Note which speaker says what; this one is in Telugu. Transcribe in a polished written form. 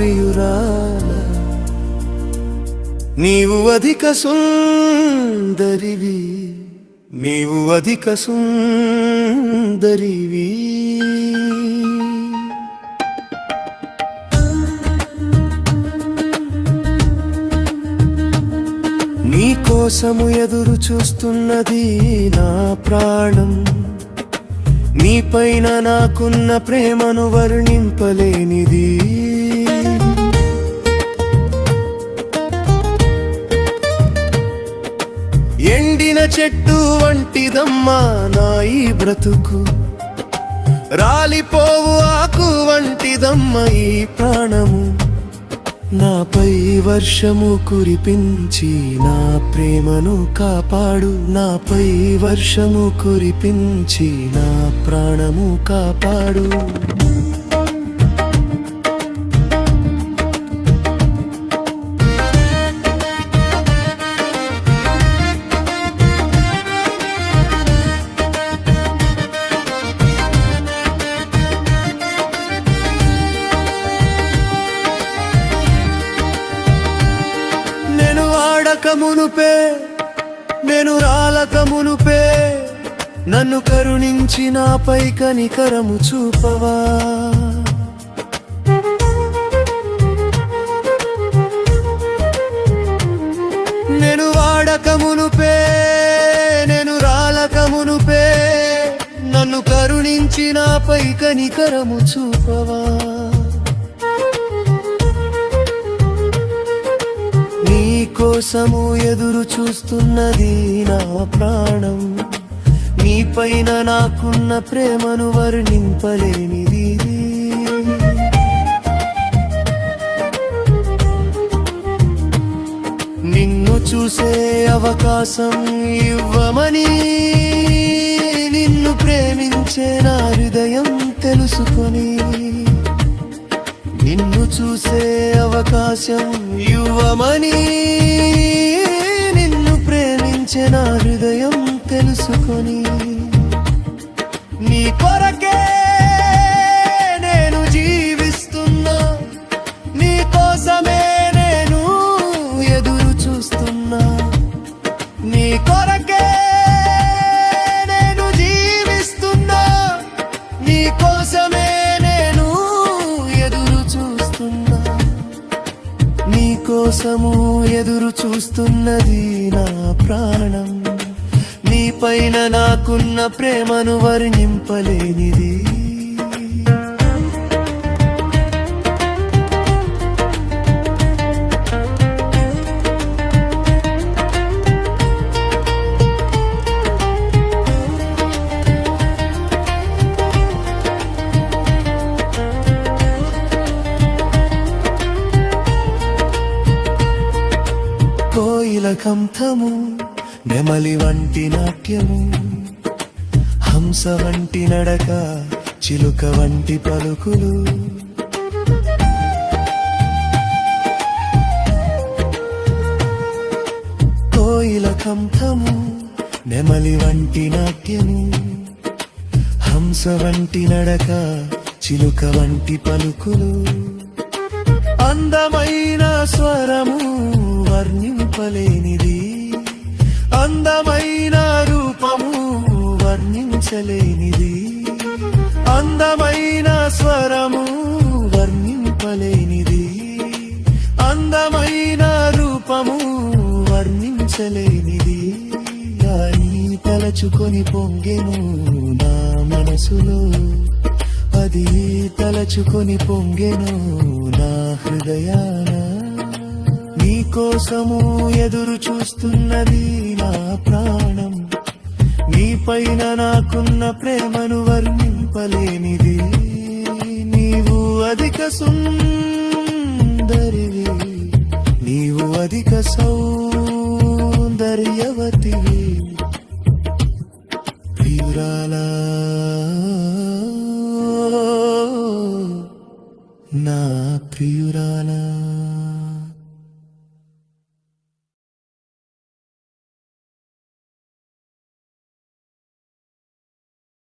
Speaker 1: ప్రియురాల నీవు అధిక సుందరివి, నీవు అధిక సుందరివి. నీ కోసము ఎదురు చూస్తున్నది నా ప్రాణం, నీపైన నాకున్న ప్రేమను వర్ణింపలేనిది. ఎండిన చెట్టు వంటిదమ్మా నా ఈ బ్రతుకు, రాలిపోవు ఆకు వంటిదమ్మ ఈ ప్రాణము. నాపై వర్షము కురిపించి నా ప్రేమను కాపాడు, నాపై వర్షము కురిపించి నా ప్రాణము కాపాడు. మునుపే నేను రాలకమునుపే నన్ను కరుణించి నాపై కనికరము చూపవా. నేను వాడకమునుపే నేను రాలకమునుపే నన్ను కరుణించి నాపై కనికరము చూపవా. కోసము ఎదురు చూస్తున్నది నా ప్రాణం, నీపైన నాకున్న ప్రేమను వర్ణింపలేనిది. నిన్ను చూసే అవకాశం ఇవ్వమని నిన్ను ప్రేమించే నా హృదయం తెలుసుకొని, నిన్ను చూసే అవకాశం ఇవ్వమని నిన్ను ప్రేమించే నా హృదయం తెలుసుకొని, నీ కొరకే నేను జీవిస్తున్నా, నీ కోసమే నేను ఎదురు చూస్తున్నా. నీ కొరకే నేను జీవిస్తున్నా, నీ కోసమే కోసము ఎదురు చూస్తున్నది నా ప్రాణం, నీపైన నాకున్న ప్రేమను వర్ణింపలేనిది. కంఠము నెమలి వంటి నాట్యము, హంస వంటి నడక, చిలుక వంటి పలుకులు. కోయిల కంఠము నెమలి వంటి నాట్యము, హంస వంటి నడక, చిలుక వంటి పలుకులు. అందమైన స్వరము వర్ణింపలేనిది, అందమైన రూపము వర్ణించలేనిది. అందమైన స్వరము వర్ణింపలేనిది, అందమైన రూపము వర్ణించలేనిది. అని తలచుకొని పొంగెను నా మనసులో, అది తలచుకొని పొంగెను నా హృదయాన. నీ కోసము ఎదురు చూస్తున్నది నా ప్రాణం, నీపైన నాకున్న ప్రేమను వర్ణింపలేనిది. నీవు అధిక సుందరివి, నీవు అధిక సౌందర్యవతివి. ప్రియురాలా నా ప్రియురాలా.